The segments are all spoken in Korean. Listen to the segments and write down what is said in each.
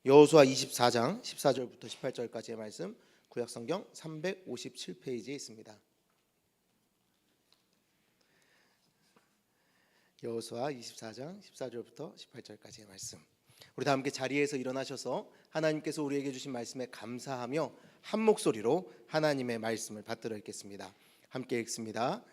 여호수아 24장 14절부터 18절까지의 말씀, 구약성경 357페이지에 있습니다. 여호수아 24장 14절부터 18절까지의 말씀. 우리 다 함께 자리에서 일어나셔서 하나님께서 우리에게 주신 말씀에 감사하며 한 목소리로 하나님의 말씀을 받들어 읽겠습니다. 함께 읽습니다.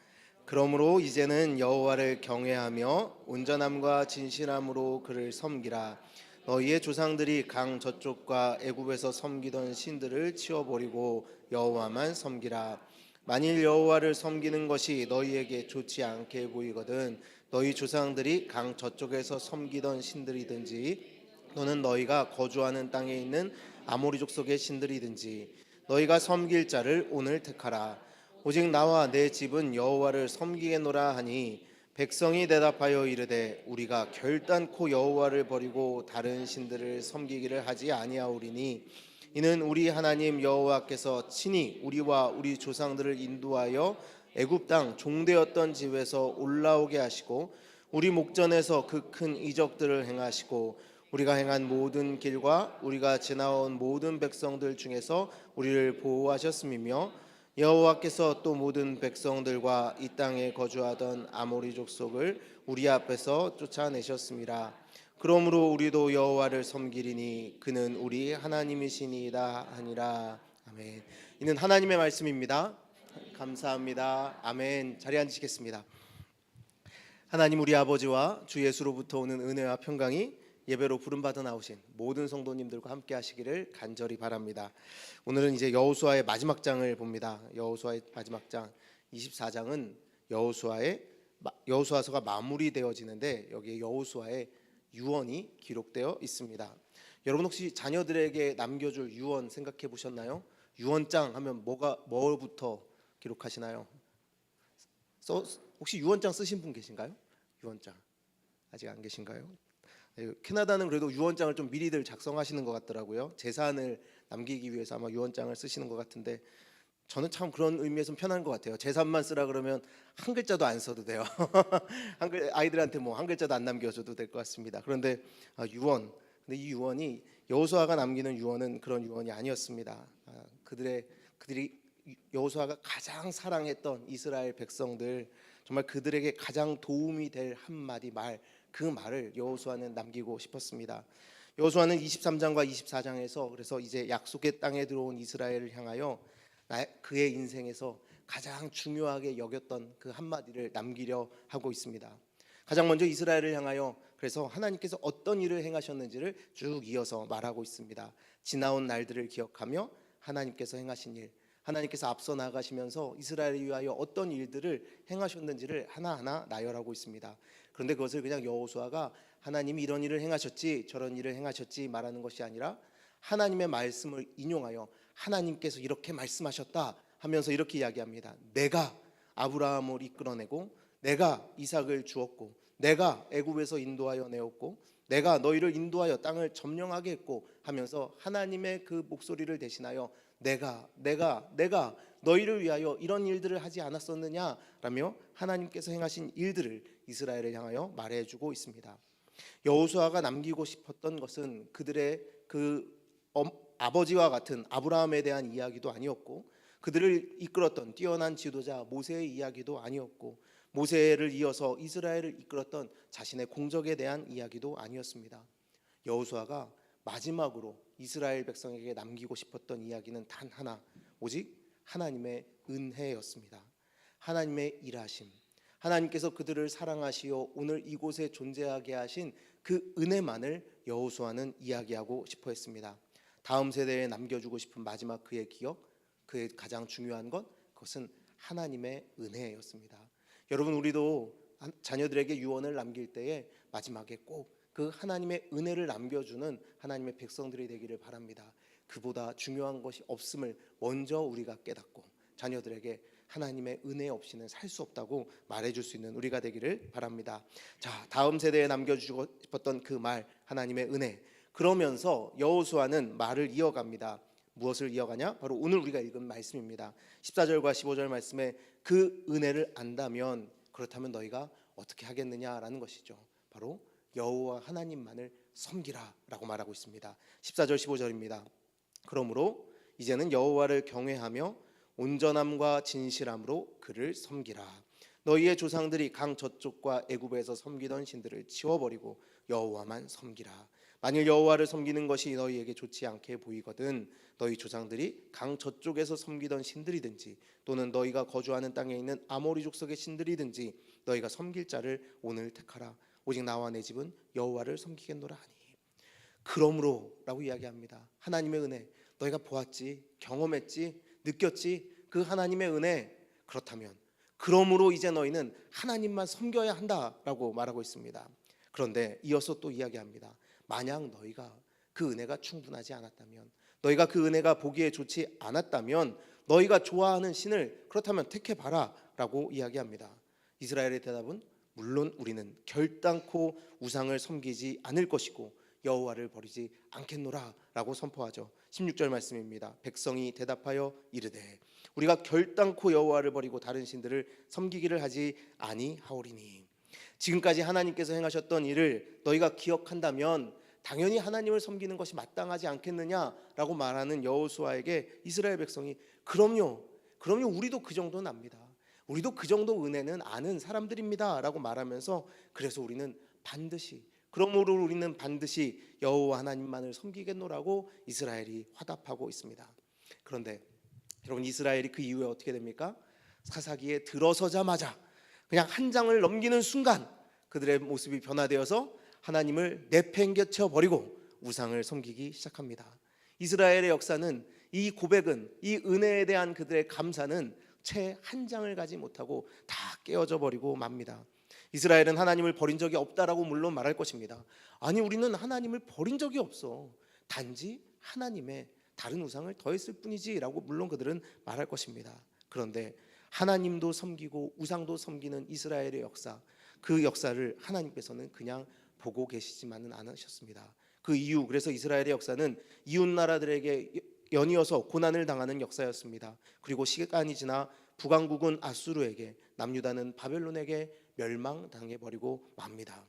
그러므로 이제는 여호와를 경외하며 온전함과 진실함으로 그를 섬기라. 너희의 조상들이 강 저쪽과 애굽에서 섬기던 신들을 치워버리고 여호와만 섬기라. 만일 여호와를 섬기는 것이 너희에게 좋지 않게 보이거든 너희 조상들이 강 저쪽에서 섬기던 신들이든지 또는 너희가 거주하는 땅에 있는 아모리 족속의 신들이든지 너희가 섬길 자를 오늘 택하라. 오직 나와 내 집은 여호와를 섬기겠노라 하니 백성이 대답하여 이르되 우리가 결단코 여호와를 버리고 다른 신들을 섬기기를 하지 아니하오리니 이는 우리 하나님 여호와께서 친히 우리와 우리 조상들을 인도하여 애굽 땅 종되었던 집에서 올라오게 하시고 우리 목전에서 그 큰 이적들을 행하시고 우리가 행한 모든 길과 우리가 지나온 모든 백성들 중에서 우리를 보호하셨음이며 여호와께서 또 모든 백성들과 이 땅에 거주하던 아모리 족속을 우리 앞에서 쫓아내셨습니다. 그러므로 우리도 여호와를 섬기리니 그는 우리 하나님이시니이다 하니라. 아멘. 이는 하나님의 말씀입니다. 감사합니다. 아멘. 자리에 앉으시겠습니다. 하나님 우리 아버지와 주 예수로부터 오는 은혜와 평강이 예배로 부름받아 나오신 모든 성도님들과 함께 하시기를 간절히 바랍니다. 오늘은 이제 여호수아의 마지막 장을 봅니다. 여호수아의 마지막 장 24장은 여호수아서가 마무리되어지는데 여기에 여호수아의 유언이 기록되어 있습니다. 여러분 혹시 자녀들에게 남겨줄 유언 생각해 보셨나요? 유언장 하면 뭐부터 기록하시나요? 혹시 유언장 쓰신 분 계신가요? 유언장 아직 안 계신가요? 캐나다는 그래도 유언장을 좀 미리들 작성하시는 것 같더라고요. 재산을 남기기 위해서 아마 유언장을 쓰시는 것 같은데 저는 참 그런 의미에서는 편한 것 같아요. 재산만 쓰라 그러면 한 글자도 안 써도 돼요. 아이들한테 뭐 한 글자도 안 남겨줘도 될 것 같습니다. 그런데 유언, 근데 이 유언이 여호수아가 남기는 유언은 그런 유언이 아니었습니다. 그들이 여호수아가 가장 사랑했던 이스라엘 백성들, 정말 그들에게 가장 도움이 될 한마디 말, 그 말을 여호수아는 남기고 싶었습니다. 여호수아는 23장과 24장에서 그래서 이제 약속의 땅에 들어온 이스라엘을 향하여 그의 인생에서 가장 중요하게 여겼던 그 한마디를 남기려 하고 있습니다. 가장 먼저 이스라엘을 향하여 그래서 하나님께서 어떤 일을 행하셨는지를 쭉 이어서 말하고 있습니다. 지나온 날들을 기억하며 하나님께서 행하신 일, 하나님께서 앞서 나가시면서 이스라엘을 위하여 어떤 일들을 행하셨는지를 하나하나 나열하고 있습니다. 그런데 그것을 그냥 여호수아가 하나님이 이런 일을 행하셨지 저런 일을 행하셨지 말하는 것이 아니라 하나님의 말씀을 인용하여 하나님께서 이렇게 말씀하셨다 하면서 이렇게 이야기합니다. 내가 아브라함을 이끌어내고 내가 이삭을 주었고 내가 애굽에서 인도하여 내었고 내가 너희를 인도하여 땅을 점령하게 했고 하면서 하나님의 그 목소리를 대신하여 내가 너희를 위하여 이런 일들을 하지 않았었느냐라며 하나님께서 행하신 일들을 이스라엘을 향하여 말해주고 있습니다. 여호수아가 남기고 싶었던 것은 그들의 아버지와 같은 아브라함에 대한 이야기도 아니었고 그들을 이끌었던 뛰어난 지도자 모세의 이야기도 아니었고 모세를 이어서 이스라엘을 이끌었던 자신의 공적에 대한 이야기도 아니었습니다. 여호수아가 마지막으로 이스라엘 백성에게 남기고 싶었던 이야기는 단 하나, 오직 하나님의 은혜였습니다. 하나님의 일하심, 하나님께서 그들을 사랑하시어 오늘 이곳에 존재하게 하신 그 은혜만을 여호수아는 이야기하고 싶어 했습니다. 다음 세대에 남겨주고 싶은 마지막 그의 기억, 그의 가장 중요한 것, 그것은 하나님의 은혜였습니다. 여러분 우리도 자녀들에게 유언을 남길 때에 마지막에 꼭 그 하나님의 은혜를 남겨주는 하나님의 백성들이 되기를 바랍니다. 그보다 중요한 것이 없음을 먼저 우리가 깨닫고 자녀들에게 하나님의 은혜 없이는 살 수 없다고 말해줄 수 있는 우리가 되기를 바랍니다. 자, 다음 세대에 남겨주고 싶었던 그 말, 하나님의 은혜. 그러면서 여호수아는 말을 이어갑니다. 무엇을 이어가냐? 바로 오늘 우리가 읽은 말씀입니다. 14절과 15절 말씀에 그 은혜를 안다면 그렇다면 너희가 어떻게 하겠느냐라는 것이죠. 바로 여호와 하나님만을 섬기라라고 말하고 있습니다. 14절 15절입니다. 그러므로 이제는 여호와를 경외하며 온전함과 진실함으로 그를 섬기라. 너희의 조상들이 강 저쪽과 애굽에서 섬기던 신들을 치워버리고 여호와만 섬기라. 만일 여호와를 섬기는 것이 너희에게 좋지 않게 보이거든 너희 조상들이 강 저쪽에서 섬기던 신들이든지 또는 너희가 거주하는 땅에 있는 아모리 족속의 신들이든지 너희가 섬길 자를 오늘 택하라. 오직 나와 내 집은 여호와를 섬기겠노라 하니. 그러므로라고 이야기합니다. 하나님의 은혜 너희가 보았지, 경험했지, 느꼈지, 그 하나님의 은혜. 그렇다면 그러므로 이제 너희는 하나님만 섬겨야 한다라고 말하고 있습니다. 그런데 이어서 또 이야기합니다. 만약 너희가 그 은혜가 충분하지 않았다면, 너희가 그 은혜가 보기에 좋지 않았다면 너희가 좋아하는 신을 그렇다면 택해봐라 라고 이야기합니다. 이스라엘의 대답은 물론 우리는 결단코 우상을 섬기지 않을 것이고 여호와를 버리지 않겠노라 라고 선포하죠. 16절 말씀입니다. 백성이 대답하여 이르되 우리가 결단코 여호와를 버리고 다른 신들을 섬기기를 하지 아니하오리니. 지금까지 하나님께서 행하셨던 일을 너희가 기억한다면 당연히 하나님을 섬기는 것이 마땅하지 않겠느냐라고 말하는 여호수아에게 이스라엘 백성이 그럼요 우리도 그 정도는 압니다. 우리도 그 정도 은혜는 아는 사람들입니다 라고 말하면서 그래서 우리는 그러므로 우리는 반드시 여호와 하나님만을 섬기겠노라고 이스라엘이 화답하고 있습니다. 그런데 여러분, 이스라엘이 그 이후에 어떻게 됩니까? 사사기에 들어서자마자 그냥 한 장을 넘기는 순간 그들의 모습이 변화되어서 하나님을 내팽개쳐 버리고 우상을 섬기기 시작합니다. 이스라엘의 역사는, 이 고백은, 이 은혜에 대한 그들의 감사는 채 한 장을 가지 못하고 다 깨어져 버리고 맙니다. 이스라엘은 하나님을 버린 적이 없다라고 물론 말할 것입니다. 아니, 우리는 하나님을 버린 적이 없어. 단지 하나님의 다른 우상을 더했을 뿐이지라고 물론 그들은 말할 것입니다. 그런데 하나님도 섬기고 우상도 섬기는 이스라엘의 역사, 그 역사를 하나님께서는 그냥 보고 계시지만은 않으셨습니다. 그 이유, 그래서 이스라엘의 역사는 이웃 나라들에게 연이어서 고난을 당하는 역사였습니다. 그리고 시간이 지나 북왕국은 아수르에게, 남유다는 바벨론에게 멸망당해 버리고 맙니다.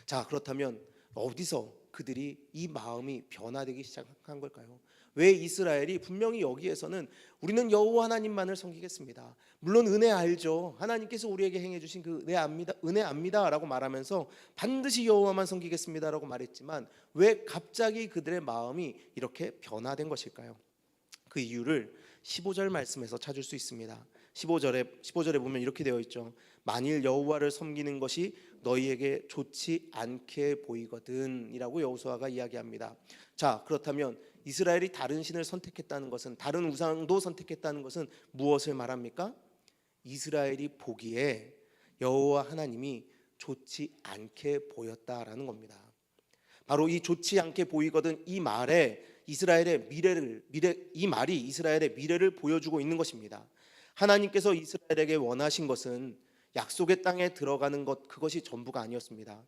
자, 그렇다면 어디서 그들이 이 마음이 변화되기 시작한 걸까요? 왜 이스라엘이 분명히 여기에서는 우리는 여호와 하나님만을 섬기겠습니다, 물론 은혜 알죠, 하나님께서 우리에게 행해 주신 그 은혜 압니다 라고 말하면서 반드시 여호와만 섬기겠습니다 라고 말했지만 왜 갑자기 그들의 마음이 이렇게 변화된 것일까요? 그 이유를 15절 말씀에서 찾을 수 있습니다. 15절에 보면 이렇게 되어 있죠. 만일 여호와를 섬기는 것이 너희에게 좋지 않게 보이거든 이라고 여호수아가 이야기합니다. 자, 그렇다면 이스라엘이 다른 신을 선택했다는 것은, 다른 우상도 선택했다는 것은 무엇을 말합니까? 이스라엘이 보기에 여호와 하나님이 좋지 않게 보였다라는 겁니다. 바로 이 좋지 않게 보이거든 이 말에 이스라엘의 이 말이 이스라엘의 미래를 보여주고 있는 것입니다. 하나님께서 이스라엘에게 원하신 것은 약속의 땅에 들어가는 것, 그것이 전부가 아니었습니다.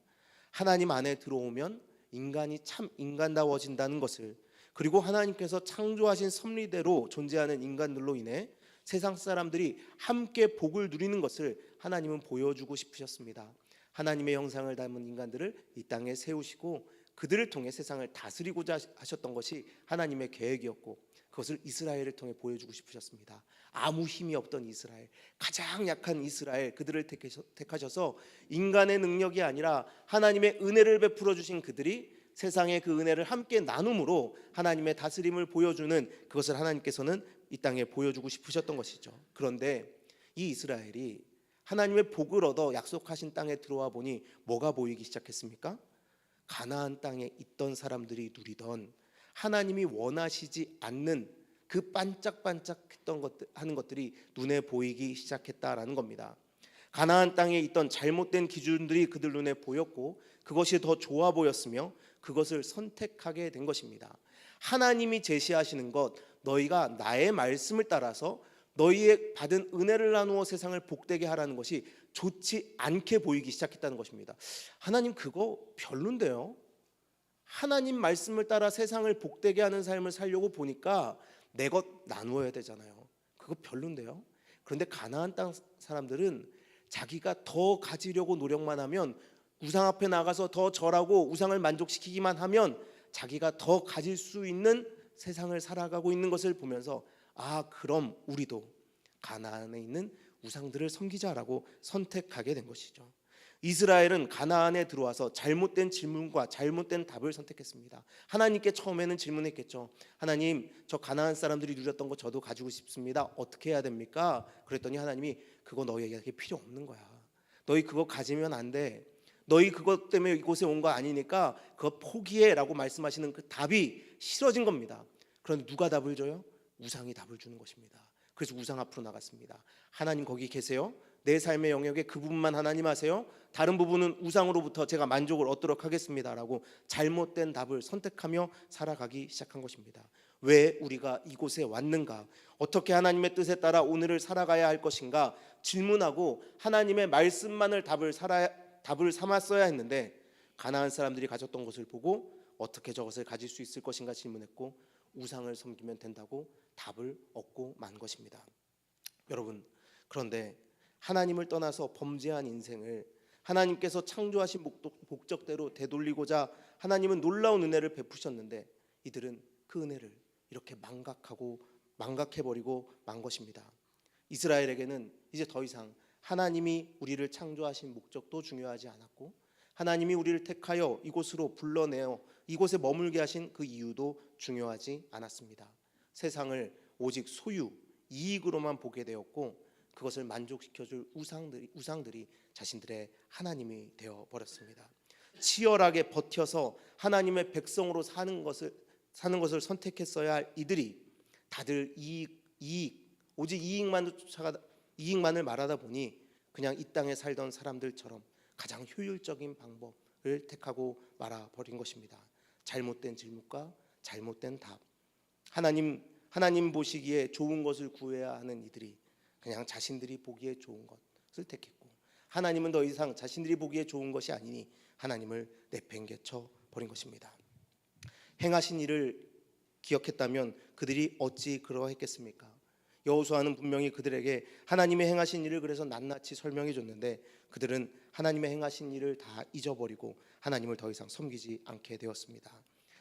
하나님 안에 들어오면 인간이 참 인간다워진다는 것을, 그리고 하나님께서 창조하신 섭리대로 존재하는 인간들로 인해 세상 사람들이 함께 복을 누리는 것을 하나님은 보여주고 싶으셨습니다. 하나님의 형상을 닮은 인간들을 이 땅에 세우시고 그들을 통해 세상을 다스리고자 하셨던 것이 하나님의 계획이었고, 그것을 이스라엘을 통해 보여주고 싶으셨습니다. 아무 힘이 없던 이스라엘, 가장 약한 이스라엘, 그들을 택하셔서 인간의 능력이 아니라 하나님의 은혜를 베풀어 주신 그들이 세상의 그 은혜를 함께 나눔으로 하나님의 다스림을 보여주는, 그것을 하나님께서는 이 땅에 보여주고 싶으셨던 것이죠. 그런데 이 이스라엘이 하나님의 복을 얻어 약속하신 땅에 들어와 보니 뭐가 보이기 시작했습니까? 가나안 땅에 있던 사람들이 누리던 하나님이 원하시지 않는 그 반짝반짝했던 하는 것들이 눈에 보이기 시작했다라는 겁니다. 가나안 땅에 있던 잘못된 기준들이 그들 눈에 보였고 그것이 더 좋아 보였으며 그것을 선택하게 된 것입니다. 하나님이 제시하시는 것, 너희가 나의 말씀을 따라서 너희의 받은 은혜를 나누어 세상을 복되게 하라는 것이 좋지 않게 보이기 시작했다는 것입니다. 하나님, 그거 별론데요. 하나님 말씀을 따라 세상을 복되게 하는 삶을 살려고 보니까 내 것 나누어야 되잖아요. 그거 별론데요. 그런데 가나안 땅 사람들은 자기가 더 가지려고 노력만 하면 우상 앞에 나가서 더 절하고 우상을 만족시키기만 하면 자기가 더 가질 수 있는 세상을 살아가고 있는 것을 보면서 그럼 우리도 가나안에 있는 우상들을 섬기자라고 선택하게 된 것이죠. 이스라엘은 가나안에 들어와서 잘못된 질문과 잘못된 답을 선택했습니다. 하나님께 처음에는 질문했겠죠. 하나님, 저 가나안 사람들이 누렸던 거 저도 가지고 싶습니다. 어떻게 해야 됩니까? 그랬더니 하나님이 그거 너희에게 필요 없는 거야. 너희 그거 가지면 안 돼. 너희 그것 때문에 이곳에 온 거 아니니까 그거 포기해 라고 말씀하시는 그 답이 싫어진 겁니다. 그런데 누가 답을 줘요? 우상이 답을 주는 것입니다. 그래서 우상 앞으로 나갔습니다. 하나님 거기 계세요? 내 삶의 영역에 그 부분만 하나님 하세요? 다른 부분은 우상으로부터 제가 만족을 얻도록 하겠습니다 라고 잘못된 답을 선택하며 살아가기 시작한 것입니다. 왜 우리가 이곳에 왔는가? 어떻게 하나님의 뜻에 따라 오늘을 살아가야 할 것인가? 질문하고 하나님의 말씀만을 답을 삼았어야 했는데 가나안 사람들이 가졌던 것을 보고 어떻게 저것을 가질 수 있을 것인가 질문했고 우상을 섬기면 된다고 답을 얻고 만 것입니다. 여러분, 그런데 하나님을 떠나서 범죄한 인생을 하나님께서 창조하신 목적대로 되돌리고자 하나님은 놀라운 은혜를 베푸셨는데 이들은 그 은혜를 이렇게 망각해버리고 만 것입니다. 이스라엘에게는 이제 더 이상 하나님이 우리를 창조하신 목적도 중요하지 않았고 하나님이 우리를 택하여 이곳으로 불러내어 이곳에 머물게 하신 그 이유도 중요하지 않았습니다. 세상을 오직 소유, 이익으로만 보게 되었고 그것을 만족시켜줄 우상들이 자신들의 하나님이 되어버렸습니다. 치열하게 버텨서 하나님의 백성으로 사는 것을 선택했어야 할 이들이 다들 오직 이익만을 말하다 보니 그냥 이 땅에 살던 사람들처럼 가장 효율적인 방법을 택하고 말아버린 것입니다. 잘못된 질문과 잘못된 답. 하나님 보시기에 좋은 것을 구해야 하는 이들이 그냥 자신들이 보기에 좋은 것을 택했고 하나님은 더 이상 자신들이 보기에 좋은 것이 아니니 하나님을 내팽개쳐 버린 것입니다. 행하신 일을 기억했다면 그들이 어찌 그러했겠습니까? 여호수아는 분명히 그들에게 하나님의 행하신 일을 그래서 낱낱이 설명해 줬는데 그들은 하나님의 행하신 일을 다 잊어버리고 하나님을 더 이상 섬기지 않게 되었습니다.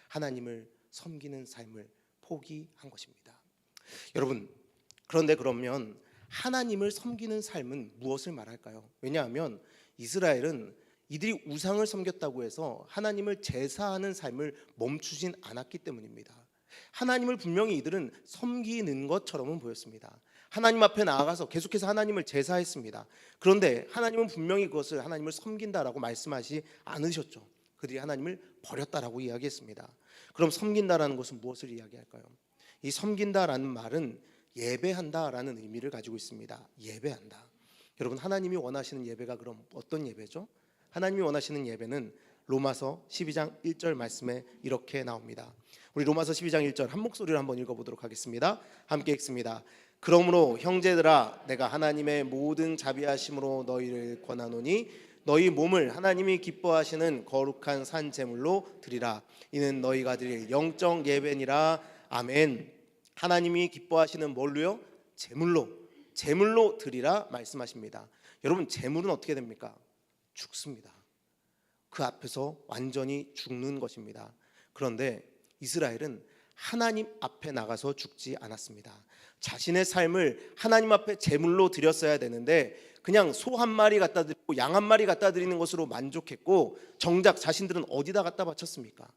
하나님을 섬기는 삶을 포기한 것입니다. 여러분, 그런데 그러면 하나님을 섬기는 삶은 무엇을 말할까요? 왜냐하면 이스라엘은 이들이 우상을 섬겼다고 해서 하나님을 제사하는 삶을 멈추진 않았기 때문입니다. 하나님을 분명히 이들은 섬기는 것처럼은 보였습니다. 하나님 앞에 나아가서 계속해서 하나님을 제사했습니다. 그런데 하나님은 분명히 그것을 하나님을 섬긴다라고 말씀하지 않으셨죠. 그들이 하나님을 버렸다라고 이야기했습니다. 그럼 섬긴다라는 것은 무엇을 이야기할까요? 이 섬긴다라는 말은 예배한다라는 의미를 가지고 있습니다. 예배한다. 여러분, 하나님이 원하시는 예배가 그럼 어떤 예배죠? 하나님이 원하시는 예배는 로마서 12장 1절 말씀에 이렇게 나옵니다. 우리 로마서 12장 1절 한 목소리로 한번 읽어보도록 하겠습니다. 함께 읽습니다. 그러므로 형제들아, 내가 하나님의 모든 자비하심으로 너희를 권하노니 너희 몸을 하나님이 기뻐하시는 거룩한 산 제물로 드리라. 이는 너희가 드릴 영적 예배니라. 아멘. 하나님이 기뻐하시는 뭘로요? 제물로 드리라 말씀하십니다. 여러분, 제물은 어떻게 됩니까? 죽습니다. 그 앞에서 완전히 죽는 것입니다. 그런데 이스라엘은 하나님 앞에 나가서 죽지 않았습니다. 자신의 삶을 하나님 앞에 제물로 드렸어야 되는데 그냥 소 한 마리 갖다 드리고 양 한 마리 갖다 드리는 것으로 만족했고 정작 자신들은 어디다 갖다 바쳤습니까?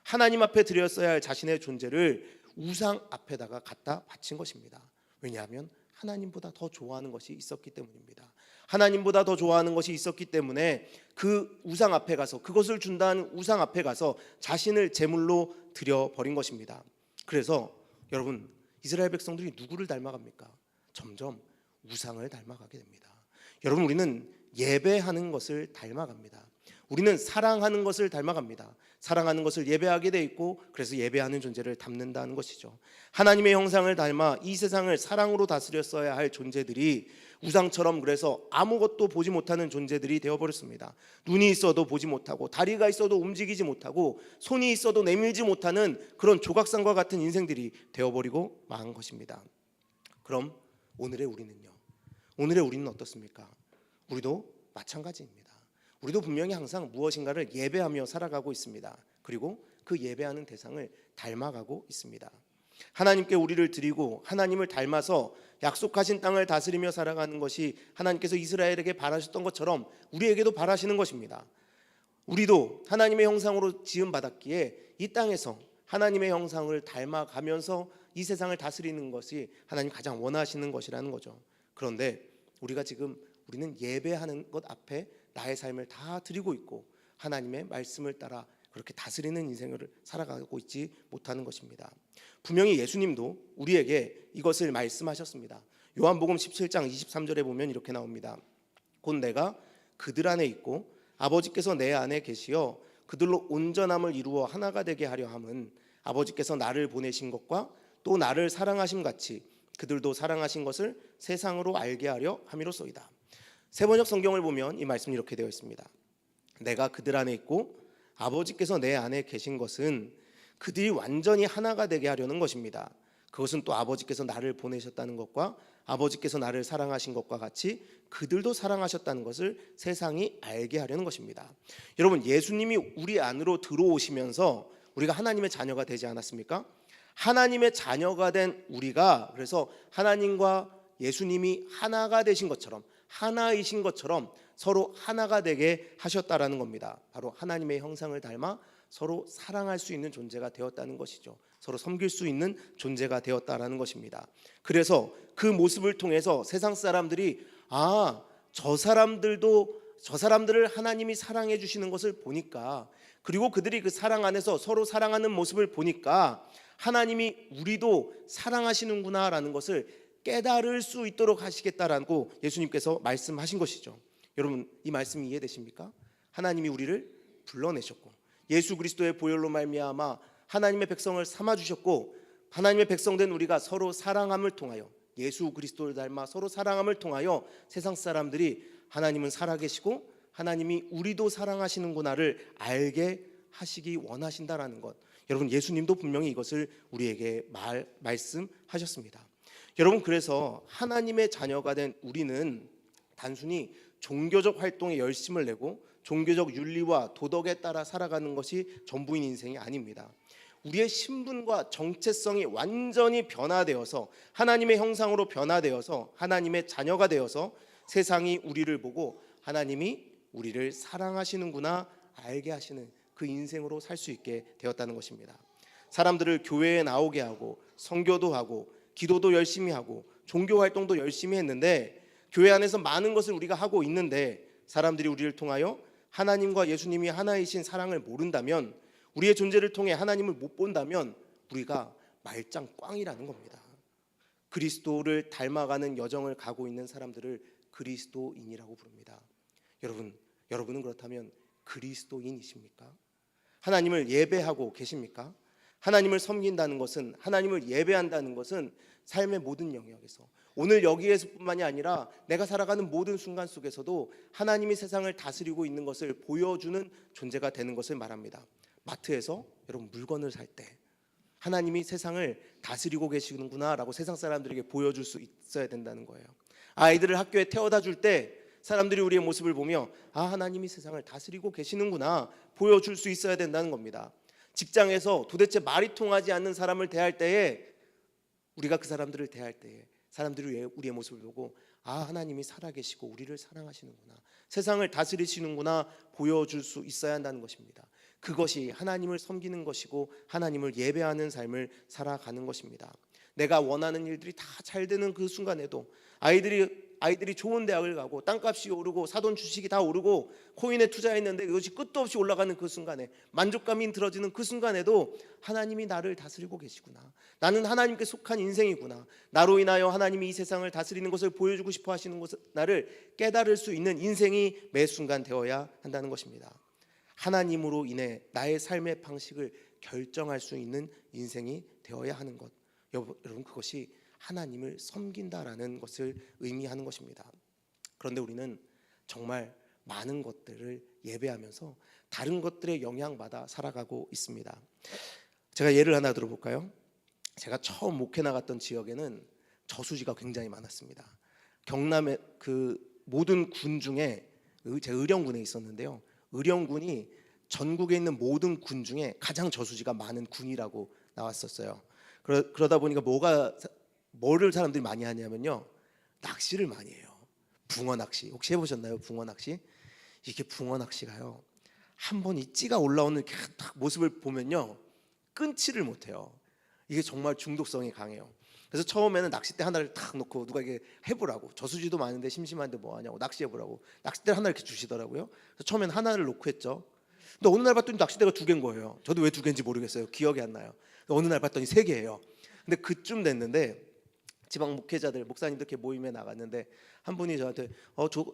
하나님 앞에 드렸어야 할 자신의 존재를 우상 앞에다가 갖다 바친 것입니다. 왜냐하면 하나님보다 더 좋아하는 것이 있었기 때문입니다. 하나님보다 더 좋아하는 것이 있었기 때문에 그 우상 앞에 가서 그것을 준다는 우상 앞에 가서 자신을 제물로 드려버린 것입니다. 그래서 여러분, 이스라엘 백성들이 누구를 닮아갑니까? 점점 우상을 닮아가게 됩니다. 여러분, 우리는 예배하는 것을 닮아갑니다. 우리는 사랑하는 것을 닮아갑니다. 사랑하는 것을 예배하게 돼 있고 그래서 예배하는 존재를 닮는다는 것이죠. 하나님의 형상을 닮아 이 세상을 사랑으로 다스렸어야 할 존재들이 우상처럼 그래서 아무것도 보지 못하는 존재들이 되어버렸습니다. 눈이 있어도 보지 못하고 다리가 있어도 움직이지 못하고 손이 있어도 내밀지 못하는 그런 조각상과 같은 인생들이 되어버리고 만 것입니다. 그럼 오늘의 우리는요? 오늘의 우리는 어떻습니까? 우리도 마찬가지입니다. 우리도 분명히 항상 무엇인가를 예배하며 살아가고 있습니다. 그리고 그 예배하는 대상을 닮아가고 있습니다. 하나님께 우리를 드리고 하나님을 닮아서 약속하신 땅을 다스리며 살아가는 것이 하나님께서 이스라엘에게 바라셨던 것처럼 우리에게도 바라시는 것입니다. 우리도 하나님의 형상으로 지음 받았기에 이 땅에서 하나님의 형상을 닮아가면서 이 세상을 다스리는 것이 하나님 가장 원하시는 것이라는 거죠. 그런데 우리는 예배하는 것 앞에 나의 삶을 다 드리고 있고 하나님의 말씀을 따라 그렇게 다스리는 인생을 살아가고 있지 못하는 것입니다. 분명히 예수님도 우리에게 이것을 말씀하셨습니다. 요한복음 17장 23절에 보면 이렇게 나옵니다. 곧 내가 그들 안에 있고 아버지께서 내 안에 계시어 그들로 온전함을 이루어 하나가 되게 하려 함은 아버지께서 나를 보내신 것과 또 나를 사랑하심 같이 그들도 사랑하신 것을 세상으로 알게 하려 함이로소이다. 세번역 성경을 보면 이 말씀이 이렇게 되어 있습니다. 내가 그들 안에 있고 아버지께서 내 안에 계신 것은 그들이 완전히 하나가 되게 하려는 것입니다. 그것은 또 아버지께서 나를 보내셨다는 것과 아버지께서 나를 사랑하신 것과 같이 그들도 사랑하셨다는 것을 세상이 알게 하려는 것입니다. 여러분, 예수님이 우리 안으로 들어오시면서 우리가 하나님의 자녀가 되지 않았습니까? 하나님의 자녀가 된 우리가 그래서 하나님과 예수님이 하나가 되신 것처럼 하나이신 것처럼 서로 하나가 되게 하셨다라는 겁니다. 바로 하나님의 형상을 닮아 서로 사랑할 수 있는 존재가 되었다는 것이죠. 서로 섬길 수 있는 존재가 되었다라는 것입니다. 그래서 그 모습을 통해서 세상 사람들이 저 사람들을 하나님이 사랑해 주시는 것을 보니까 그리고 그들이 그 사랑 안에서 서로 사랑하는 모습을 보니까 하나님이 우리도 사랑하시는구나라는 것을 깨달을 수 있도록 하시겠다라고 예수님께서 말씀하신 것이죠. 여러분, 이 말씀이 이해되십니까? 하나님이 우리를 불러내셨고 예수 그리스도의 보혈로 말미암아 하나님의 백성을 삼아 주셨고 하나님의 백성된 우리가 서로 사랑함을 통하여 예수 그리스도를 닮아 서로 사랑함을 통하여 세상 사람들이 하나님은 살아계시고 하나님이 우리도 사랑하시는구나를 알게 하시기 원하신다라는 것. 여러분, 예수님도 분명히 이것을 우리에게 말씀하셨습니다. 여러분, 그래서 하나님의 자녀가 된 우리는 단순히 종교적 활동에 열심을 내고 종교적 윤리와 도덕에 따라 살아가는 것이 전부인 인생이 아닙니다. 우리의 신분과 정체성이 완전히 변화되어서 하나님의 형상으로 변화되어서 하나님의 자녀가 되어서 세상이 우리를 보고 하나님이 우리를 사랑하시는구나 알게 하시는 그 인생으로 살 수 있게 되었다는 것입니다. 사람들을 교회에 나오게 하고 선교도 하고 기도도 열심히 하고 종교 활동도 열심히 했는데 교회 안에서 많은 것을 우리가 하고 있는데 사람들이 우리를 통하여 하나님과 예수님이 하나이신 사랑을 모른다면 우리의 존재를 통해 하나님을 못 본다면 우리가 말짱 꽝이라는 겁니다. 그리스도를 닮아가는 여정을 가고 있는 사람들을 그리스도인이라고 부릅니다. 여러분은 그렇다면 그리스도인이십니까? 하나님을 예배하고 계십니까? 하나님을 섬긴다는 것은 하나님을 예배한다는 것은 삶의 모든 영역에서 오늘 여기에서뿐만이 아니라 내가 살아가는 모든 순간 속에서도 하나님이 세상을 다스리고 있는 것을 보여주는 존재가 되는 것을 말합니다. 마트에서 여러분 물건을 살 때 하나님이 세상을 다스리고 계시는구나 라고 세상 사람들에게 보여줄 수 있어야 된다는 거예요. 아이들을 학교에 태워다 줄 때 사람들이 우리의 모습을 보며 하나님이 세상을 다스리고 계시는구나 보여줄 수 있어야 된다는 겁니다. 직장에서 도대체 말이 통하지 않는 사람을 대할 때에 우리가 그 사람들을 대할 때에 사람들이 우리의 모습을 보고 하나님이 살아계시고 우리를 사랑하시는구나 세상을 다스리시는구나 보여줄 수 있어야 한다는 것입니다. 그것이 하나님을 섬기는 것이고 하나님을 예배하는 삶을 살아가는 것입니다. 내가 원하는 일들이 다 잘 되는 그 순간에도 아이들이 좋은 대학을 가고 땅값이 오르고 사돈 주식이 다 오르고 코인에 투자했는데 이것이 끝도 없이 올라가는 그 순간에 만족감이 들어지는 그 순간에도 하나님이 나를 다스리고 계시구나 나는 하나님께 속한 인생이구나 나로 인하여 하나님이 이 세상을 다스리는 것을 보여주고 싶어 하시는 것을 나를 깨달을 수 있는 인생이 매 순간 되어야 한다는 것입니다. 하나님으로 인해 나의 삶의 방식을 결정할 수 있는 인생이 되어야 하는 것 여러분 그것이 하나님을 섬긴다라는 것을 의미하는 것입니다. 그런데 우리는 정말 많은 것들을 예배하면서 다른 것들에 영향받아 살아가고 있습니다. 제가 예를 하나 들어볼까요? 제가 처음 목회 나갔던 지역에는 저수지가 굉장히 많았습니다. 경남의 그 모든 군 중에 제가 의령군에 있었는데요. 의령군이 전국에 있는 모든 군 중에 가장 저수지가 많은 군이라고 나왔었어요. 그러다 보니까 뭐를 사람들이 많이 하냐면요, 낚시를 많이 해요. 붕어 낚시 혹시 해보셨나요? 붕어 낚시. 이게 붕어 낚시가요, 한 번 이 찌가 올라오는 딱 모습을 보면요 끊지를 못해요. 이게 정말 중독성이 강해요. 그래서 처음에는 낚싯대 하나를 탁 놓고 누가 이게 해보라고, 저수지도 많은데 심심한데 뭐 하냐고 낚시해보라고 낚싯대 하나 이렇게 주시더라고요. 그래서 처음에는 하나를 놓고 했죠. 근데 어느 날 봤더니 낚싯대가 2개인 거예요. 저도 왜 2개인지 모르겠어요. 기억이 안 나요. 어느 날 봤더니 3개예요. 근데 그쯤 됐는데 지방 목회자들, 목사님들 이렇게 모임에 나갔는데 한 분이 저한테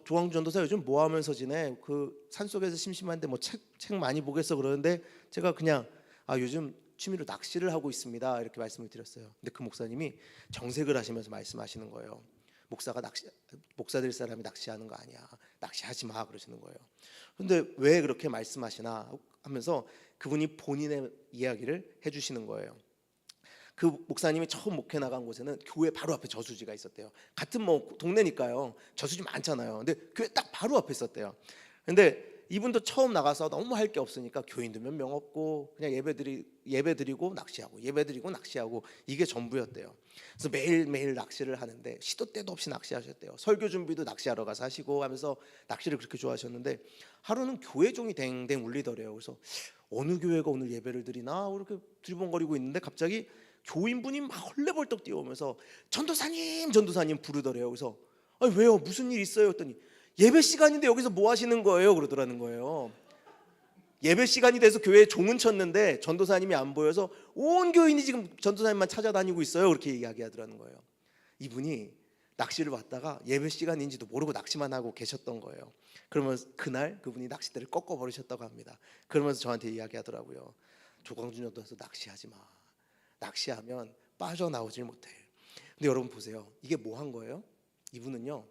조광주 전도사 요즘 뭐 하면서 지내? 그 산속에서 심심한데 뭐 책 많이 보겠어 그러는데 제가 그냥 요즘 취미로 낚시를 하고 있습니다 이렇게 말씀을 드렸어요. 근데 그 목사님이 정색을 하시면서 말씀하시는 거예요. 목사 될 사람이 낚시하는 거 아니야. 낚시하지 마 그러시는 거예요. 근데 왜 그렇게 말씀하시나 하면서 그분이 본인의 이야기를 해주시는 거예요. 그 목사님이 처음 목회 나간 곳에는 교회 바로 앞에 저수지가 있었대요. 같은 뭐 동네니까요. 저수지 많잖아요. 근데 교회 딱 바로 앞에 있었대요. 근데 이분도 처음 나가서 너무 할 게 없으니까 교인도 몇 명 없고 그냥 예배드리고 낚시하고 예배드리고 낚시하고 이게 전부였대요. 그래서 매일매일 낚시를 하는데 시도 때도 없이 낚시하셨대요. 설교 준비도 낚시하러 가서 하시고 하면서 낚시를 그렇게 좋아하셨는데 하루는 교회 종이 댕댕 울리더래요. 그래서 어느 교회가 오늘 예배를 드리나 이렇게 두리번거리고 있는데 갑자기 교인분이 막 헐레벌떡 뛰어오면서 전도사님 전도사님 부르더래요. 그래서 왜요? 무슨 일 있어요? 했더니 예배 시간인데 여기서 뭐 하시는 거예요? 그러더라는 거예요. 예배 시간이 돼서 교회에 종은 쳤는데 전도사님이 안 보여서 온 교인이 지금 전도사님만 찾아다니고 있어요. 그렇게 이야기하더라는 거예요. 이분이 낚시를 왔다가 예배 시간인지도 모르고 낚시만 하고 계셨던 거예요. 그러면서 그날 그분이 낚싯대를 꺾어 버리셨다고 합니다. 그러면서 저한테 이야기하더라고요. 조광준 전도사 낚시하지 마. 낚시하면 빠져나오질 못해. 근데 여러분 보세요. 이게 뭐 한 거예요? 이분은요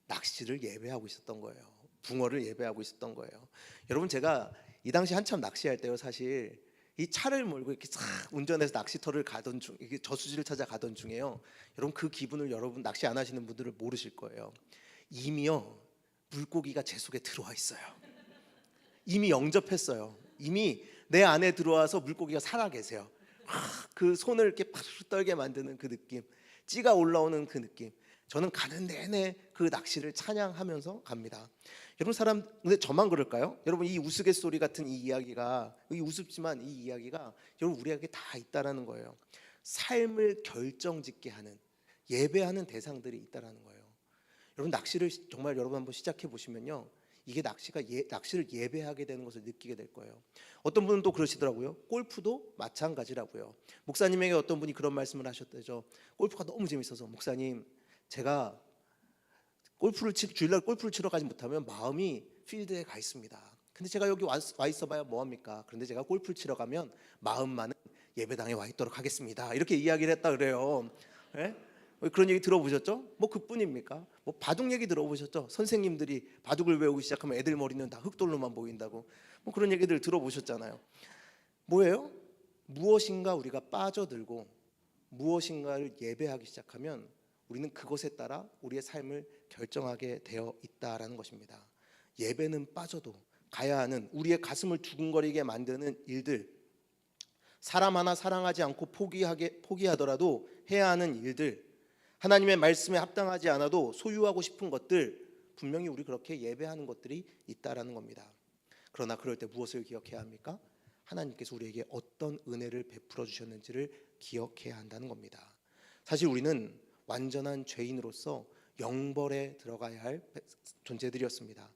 낚시를 예배하고 있었던 거예요. 붕어를 예배하고 있었던 거예요. 여러분 제가 이 당시 한참 낚시할 때요, 사실 이 차를 몰고 이렇게 싹 운전해서 낚시터를 가던 중, 이게 저수지를 찾아 가던 중에요. 여러분 그 기분을 여러분 낚시 안 하시는 분들은 모르실 거예요. 이미요 물고기가 제 속에 들어와 있어요. 이미 영접했어요. 이미 내 안에 들어와서 물고기가 살아 계세요. 그 손을 이렇게 파르르 떨게 만드는 그 느낌, 찌가 올라오는 그 느낌. 저는 가는 내내 그 낚시를 찬양하면서 갑니다. 여러분 근데 저만 그럴까요? 여러분 이 우스갯소리 같은 이 이야기가, 이 우습지만 이 이야기가 여러분 우리에게 다 있다라는 거예요. 삶을 결정짓게 하는, 예배하는 대상들이 있다라는 거예요. 여러분 낚시를 정말 여러분 한번 시작해 보시면요, 이게 낚시를 예배하게 되는 것을 느끼게 될 거예요. 어떤 분은 또 그러시더라고요. 골프도 마찬가지라고요. 목사님에게 어떤 분이 그런 말씀을 하셨대죠. 골프가 너무 재밌어서 목사님, 제가 주일날 골프를 치러 가지 못하면 마음이 필드에 가 있습니다. 근데 제가 여기 와 있어봐야 뭐합니까? 그런데 제가 골프를 치러 가면 마음만은 예배당에 와 있도록 하겠습니다. 이렇게 이야기를 했다 그래요. 네? 그런 얘기 들어보셨죠? 뭐 그뿐입니까? 뭐 바둑 얘기 들어보셨죠? 선생님들이 바둑을 외우기 시작하면 애들 머리는 다 흑돌로만 보인다고, 뭐 그런 얘기들 들어보셨잖아요. 뭐예요? 무엇인가 우리가 빠져들고 무엇인가를 예배하기 시작하면 우리는 그것에 따라 우리의 삶을 결정하게 되어 있다라는 것입니다. 예배는 빠져도 가야 하는, 우리의 가슴을 두근거리게 만드는 일들, 사람 하나 사랑하지 않고 포기하더라도 해야 하는 일들, 하나님의 말씀에 합당하지 않아도 소유하고 싶은 것들, 분명히 우리 그렇게 예배하는 것들이 있다라는 겁니다. 그러나 그럴 때 무엇을 기억해야 합니까? 하나님께서 우리에게 어떤 은혜를 베풀어 주셨는지를 기억해야 한다는 겁니다. 사실 우리는 완전한 죄인으로서 영벌에 들어가야 할 존재들이었습니다.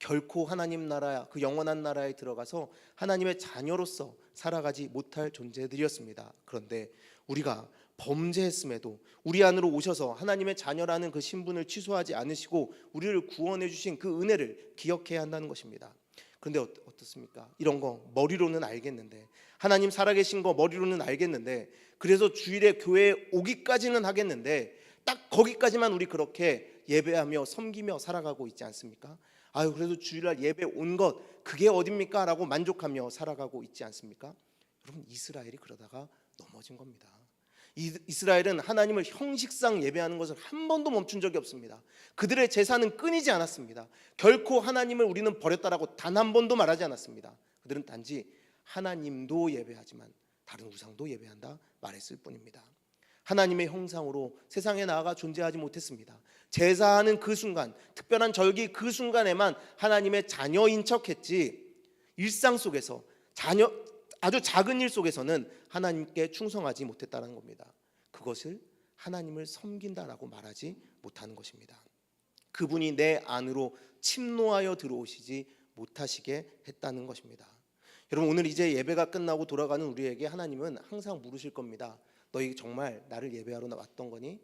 결코 하나님 나라, 그 영원한 나라에 들어가서 하나님의 자녀로서 살아가지 못할 존재들이었습니다. 그런데 우리가 범죄했음에도 우리 안으로 오셔서 하나님의 자녀라는 그 신분을 취소하지 않으시고 우리를 구원해 주신 그 은혜를 기억해야 한다는 것입니다. 그런데 어떻습니까? 이런 거 머리로는 알겠는데, 하나님 살아계신 거 머리로는 알겠는데, 그래서 주일에 교회에 오기까지는 하겠는데 딱 거기까지만 우리 그렇게 예배하며 섬기며 살아가고 있지 않습니까? 그래도 주일날 예배 온 것 그게 어딥니까? 라고 만족하며 살아가고 있지 않습니까? 여러분 이스라엘이 그러다가 넘어진 겁니다. 이스라엘은 하나님을 형식상 예배하는 것을 한 번도 멈춘 적이 없습니다. 그들의 제사는 끊이지 않았습니다. 결코 하나님을 우리는 버렸다라고 단 한 번도 말하지 않았습니다. 그들은 단지 하나님도 예배하지만 다른 우상도 예배한다 말했을 뿐입니다. 하나님의 형상으로 세상에 나아가 존재하지 못했습니다. 제사하는 그 순간, 특별한 절기 그 순간에만 하나님의 자녀인 척했지, 일상 속에서 아주 작은 일 속에서는 하나님께 충성하지 못했다는 겁니다. 그것을 하나님을 섬긴다라고 말하지 못하는 것입니다. 그분이 내 안으로 침노하여 들어오시지 못하시게 했다는 것입니다. 여러분, 오늘 이제 예배가 끝나고 돌아가는 우리에게 하나님은 항상 물으실 겁니다. 너희 정말 나를 예배하러 왔던 거니?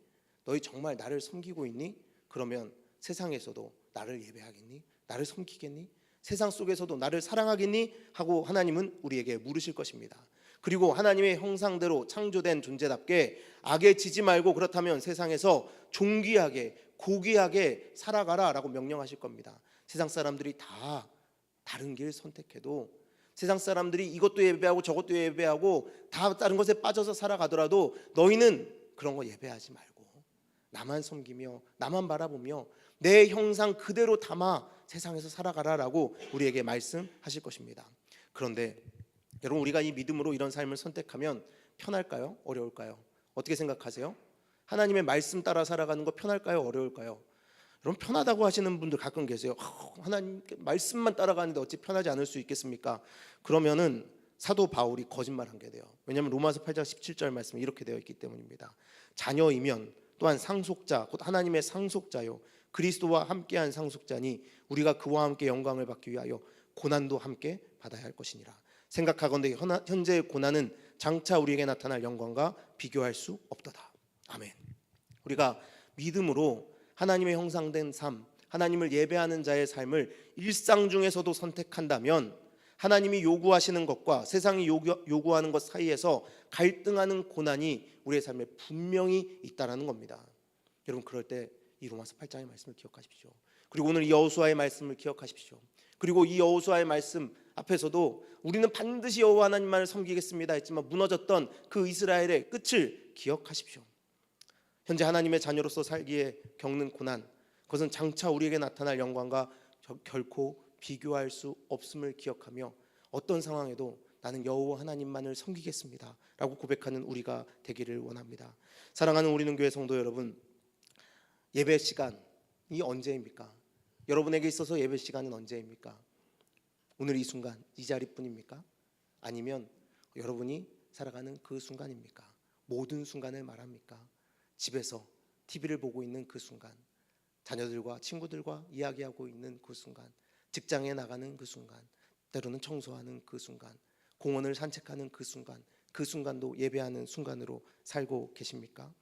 너희 정말 나를 섬기고 있니? 그러면 세상에서도 나를 예배하겠니? 나를 섬기겠니? 세상 속에서도 나를 사랑하겠니? 하고 하나님은 우리에게 물으실 것입니다. 그리고 하나님의 형상대로 창조된 존재답게 악에 지지 말고 그렇다면 세상에서 존귀하게 고귀하게 살아가라 라고 명령하실 겁니다. 세상 사람들이 다 다른 길 선택해도, 세상 사람들이 이것도 예배하고 저것도 예배하고 다 다른 것에 빠져서 살아가더라도 너희는 그런 거 예배하지 말고 나만 섬기며 나만 바라보며 내 형상 그대로 담아 세상에서 살아가라라고 우리에게 말씀하실 것입니다. 그런데 여러분, 우리가 이 믿음으로 이런 삶을 선택하면 편할까요? 어려울까요? 어떻게 생각하세요? 하나님의 말씀 따라 살아가는 거 편할까요? 어려울까요? 여러분, 편하다고 하시는 분들 가끔 계세요. 하나님 말씀만 따라가는데 어찌 편하지 않을 수 있겠습니까? 그러면은 사도 바울이 거짓말한 게 돼요. 왜냐하면 로마서 8장 17절 말씀에 이렇게 되어 있기 때문입니다. 자녀이면 또한 상속자, 곧 하나님의 상속자요 그리스도와 함께한 상속자니 우리가 그와 함께 영광을 받기 위하여 고난도 함께 받아야 할 것이니라. 생각하건대 현재의 고난은 장차 우리에게 나타날 영광과 비교할 수 없도다. 아멘. 우리가 믿음으로 하나님의 형상된 삶, 하나님을 예배하는 자의 삶을 일상 중에서도 선택한다면 하나님이 요구하시는 것과 세상이 요구하는 것 사이에서 갈등하는 고난이 우리의 삶에 분명히 있다라는 겁니다. 여러분, 그럴 때 이 로마서 8장의 말씀을 기억하십시오. 그리고 오늘 이 여호수아의 말씀을 기억하십시오. 그리고 이 여호수아의 말씀 앞에서도 우리는 반드시 여호와 하나님만을 섬기겠습니다 했지만 무너졌던 그 이스라엘의 끝을 기억하십시오. 현재 하나님의 자녀로서 살기에 겪는 고난, 그것은 장차 우리에게 나타날 영광과 결코 비교할 수 없음을 기억하며 어떤 상황에도 나는 여호와 하나님만을 섬기겠습니다 라고 고백하는 우리가 되기를 원합니다. 사랑하는 우리는 교회 성도 여러분, 예배 시간이 언제입니까? 여러분에게 있어서 예배 시간은 언제입니까? 오늘 이 순간, 이 자리뿐입니까? 아니면 여러분이 살아가는 그 순간입니까? 모든 순간을 말합니까? 집에서 TV를 보고 있는 그 순간, 자녀들과 친구들과 이야기하고 있는 그 순간, 직장에 나가는 그 순간, 때로는 청소하는 그 순간, 공원을 산책하는 그 순간, 그 순간도 예배하는 순간으로 살고 계십니까?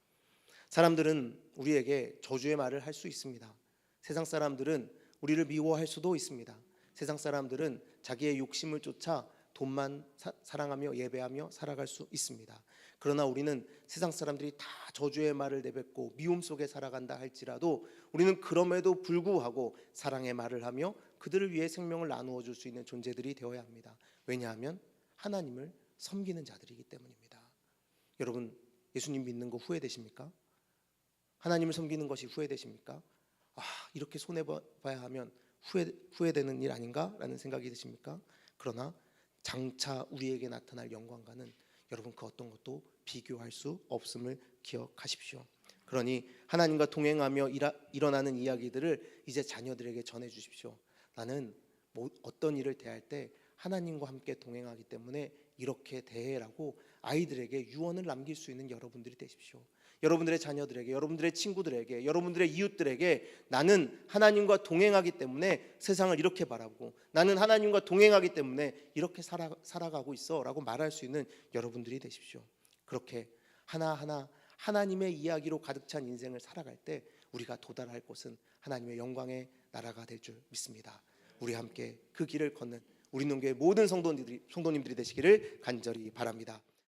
사람들은 우리에게 저주의 말을 할 수 있습니다. 세상 사람들은 우리를 미워할 수도 있습니다. 세상 사람들은 자기의 욕심을 쫓아 돈만 사랑하며 예배하며 살아갈 수 있습니다. 그러나 우리는 세상 사람들이 다 저주의 말을 내뱉고 미움 속에 살아간다 할지라도 우리는 그럼에도 불구하고 사랑의 말을 하며 그들을 위해 생명을 나누어 줄 수 있는 존재들이 되어야 합니다. 왜냐하면 하나님을 섬기는 자들이기 때문입니다. 여러분, 예수님 믿는 거 후회되십니까? 하나님을 섬기는 것이 후회되십니까? 이렇게 손해봐야 하면 후회되는 일 아닌가? 라는 생각이 드십니까? 그러나 장차 우리에게 나타날 영광과는 여러분 그 어떤 것도 비교할 수 없음을 기억하십시오. 그러니 하나님과 동행하며 일어나는 이야기들을 이제 자녀들에게 전해주십시오. 나는 어떤 일을 대할 때 하나님과 함께 동행하기 때문에 이렇게 대해라고 아이들에게 유언을 남길 수 있는 여러분들이 되십시오. 여러분들의 자녀들에게, 여러분들의 친구들에게, 여러분들의 이웃들에게 나는 하나님과 동행하기 때문에 세상을 이렇게 바라보고 나는 하나님과 동행하기 때문에 이렇게 살아가고 있어 라고 말할 수 있는 여러분들이 되십시오. 그렇게 하나하나 하나님의 이야기로 가득 찬 인생을 살아갈 때 우리가 도달할 곳은 하나님의 영광의 나라가 될 줄 믿습니다. 우리 함께 그 길을 걷는 우리 농교의 모든 성도님들이 되시기를 간절히 바랍니다.